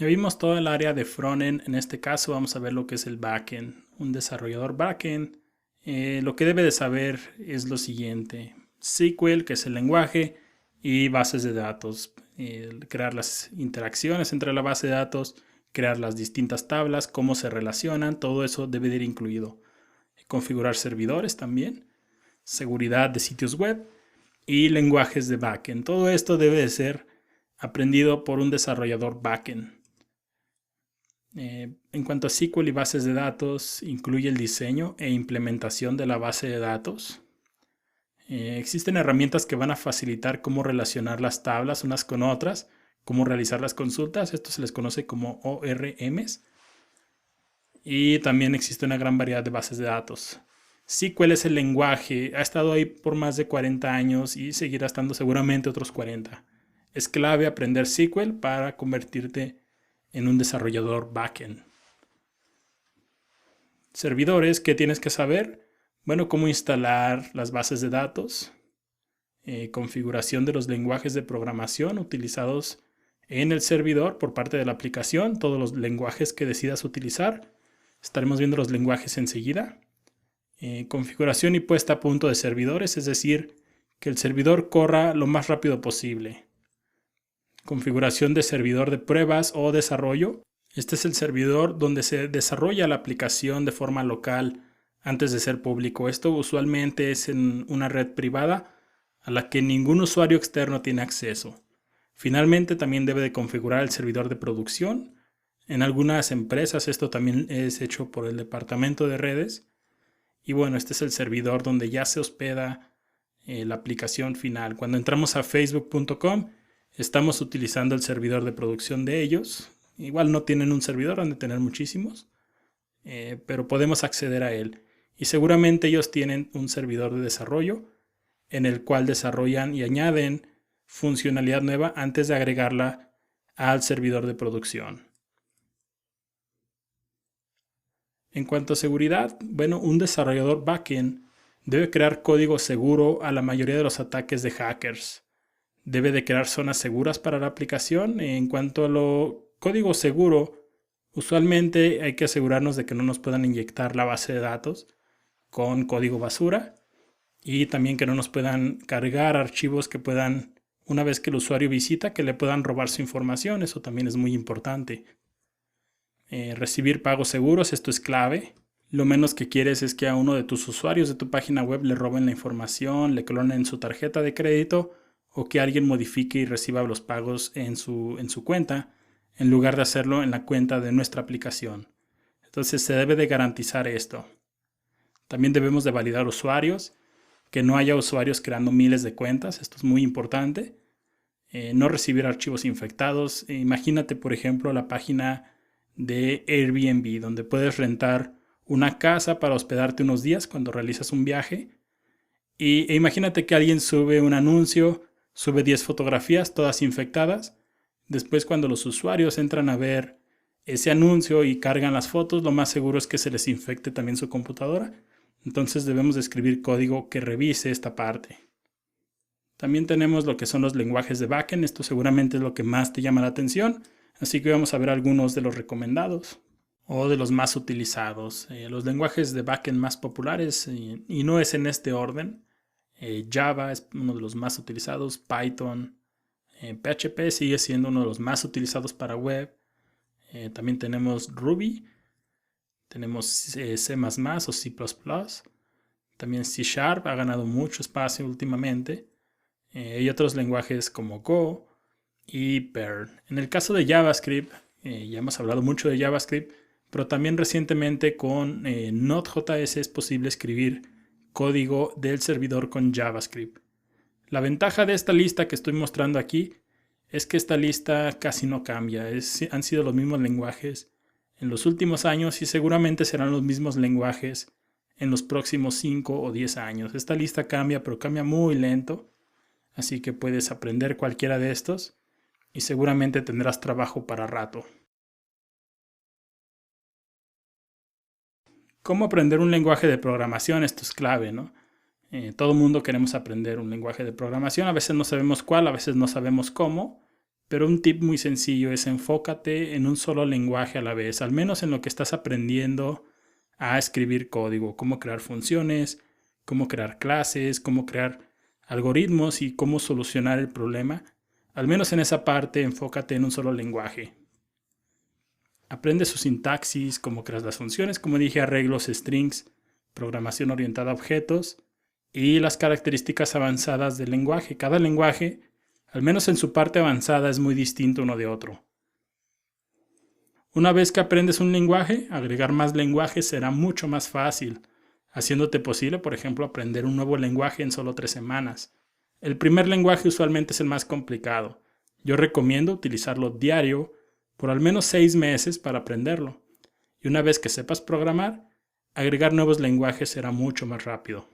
Ya vimos toda el área de frontend. En este caso vamos a ver lo que es el backend. Un desarrollador backend lo que debe de saber es lo siguiente: SQL, que es el lenguaje, y bases de datos. Crear las interacciones entre la base de datos, crear las distintas tablas, cómo se relacionan, todo eso debe de ir incluido. Configurar servidores también, seguridad de sitios web y lenguajes de backend. Todo esto debe de ser aprendido por un desarrollador backend. En cuanto a SQL y bases de datos, incluye el diseño e implementación de la base de datos. Existen herramientas que van a facilitar cómo relacionar las tablas unas con otras, cómo realizar las consultas. Esto se les conoce como ORMs. Y también existe una gran variedad de bases de datos. SQL es el lenguaje, ha estado ahí por más de 40 años y seguirá estando seguramente otros 40. Es clave aprender SQL para convertirte en un desarrollador backend. Servidores, ¿qué tienes que saber? Bueno, cómo instalar las bases de datos, configuración de los lenguajes de programación utilizados en el servidor por parte de la aplicación, todos los lenguajes que decidas utilizar. Estaremos viendo los lenguajes enseguida. Configuración y puesta a punto de servidores, es decir, que el servidor corra lo más rápido posible. Configuración de servidor de pruebas o desarrollo. Este es el servidor donde se desarrolla la aplicación de forma local antes de ser público. Esto usualmente es en una red privada a la que ningún usuario externo tiene acceso. Finalmente, también debe de configurar el servidor de producción. En algunas empresas esto también es hecho por el departamento de redes. Y bueno, este es el servidor donde ya se hospeda la aplicación final. Cuando entramos a facebook.com, estamos utilizando el servidor de producción de ellos. Igual no tienen un servidor, han de tener muchísimos, pero podemos acceder a él. Y seguramente ellos tienen un servidor de desarrollo en el cual desarrollan y añaden funcionalidad nueva antes de agregarla al servidor de producción. En cuanto a seguridad, bueno, un desarrollador backend debe crear código seguro a la mayoría de los ataques de hackers. Debe de crear zonas seguras para la aplicación. En cuanto a lo código seguro, usualmente hay que asegurarnos de que no nos puedan inyectar la base de datos con código basura y también que no nos puedan cargar archivos que puedan, una vez que el usuario visita, que le puedan robar su información. Eso también es muy importante. Recibir pagos seguros, esto es clave. Lo menos que quieres es que a uno de tus usuarios de tu página web le roben la información, le clonen su tarjeta de crédito o que alguien modifique y reciba los pagos en su cuenta en lugar de hacerlo en la cuenta de nuestra aplicación. Entonces se debe de garantizar esto. También debemos de validar usuarios, que no haya usuarios creando miles de cuentas. Esto es muy importante. No recibir archivos infectados. Imagínate, por ejemplo, la página de Airbnb, donde puedes rentar una casa para hospedarte unos días cuando realizas un viaje. E imagínate que alguien sube un anuncio, sube 10 fotografías, todas infectadas. Después, cuando los usuarios entran a ver ese anuncio y cargan las fotos, lo más seguro es que se les infecte también su computadora. Entonces debemos de escribir código que revise esta parte. También tenemos lo que son los lenguajes de backend. Esto seguramente es lo que más te llama la atención. Así que vamos a ver algunos de los recomendados o de los más utilizados. Los lenguajes de backend más populares, y no es en este orden. Java es uno de los más utilizados. Python. PHP sigue siendo uno de los más utilizados para web. También tenemos Ruby. Tenemos C++ o C++. También C# ha ganado mucho espacio últimamente. Hay otros lenguajes como Go y Perl. En el caso de JavaScript, ya hemos hablado mucho de JavaScript, pero también recientemente con Node.js es posible escribir código del servidor con JavaScript. La ventaja de esta lista que estoy mostrando aquí es que esta lista casi no cambia. Han sido los mismos lenguajes en los últimos años y seguramente serán los mismos lenguajes en los próximos 5 o 10 años. Esta lista cambia, pero cambia muy lento. Así que puedes aprender cualquiera de estos y seguramente tendrás trabajo para rato. ¿Cómo aprender un lenguaje de programación? Esto es clave, ¿no? Todo el mundo queremos aprender un lenguaje de programación. A veces no sabemos cuál, a veces no sabemos cómo, pero un tip muy sencillo es enfócate en un solo lenguaje a la vez, al menos en lo que estás aprendiendo a escribir código, cómo crear funciones, cómo crear clases, cómo crear algoritmos y cómo solucionar el problema. Al menos en esa parte, enfócate en un solo lenguaje. Aprende su sintaxis, cómo creas las funciones, como dije, arreglos, strings, programación orientada a objetos y las características avanzadas del lenguaje. Cada lenguaje, al menos en su parte avanzada, es muy distinto uno de otro. Una vez que aprendes un lenguaje, agregar más lenguajes será mucho más fácil, haciéndote posible, por ejemplo, aprender un nuevo lenguaje en solo 3 semanas. El primer lenguaje usualmente es el más complicado. Yo recomiendo utilizarlo diario por al menos 6 meses para aprenderlo. Y una vez que sepas programar, agregar nuevos lenguajes será mucho más rápido.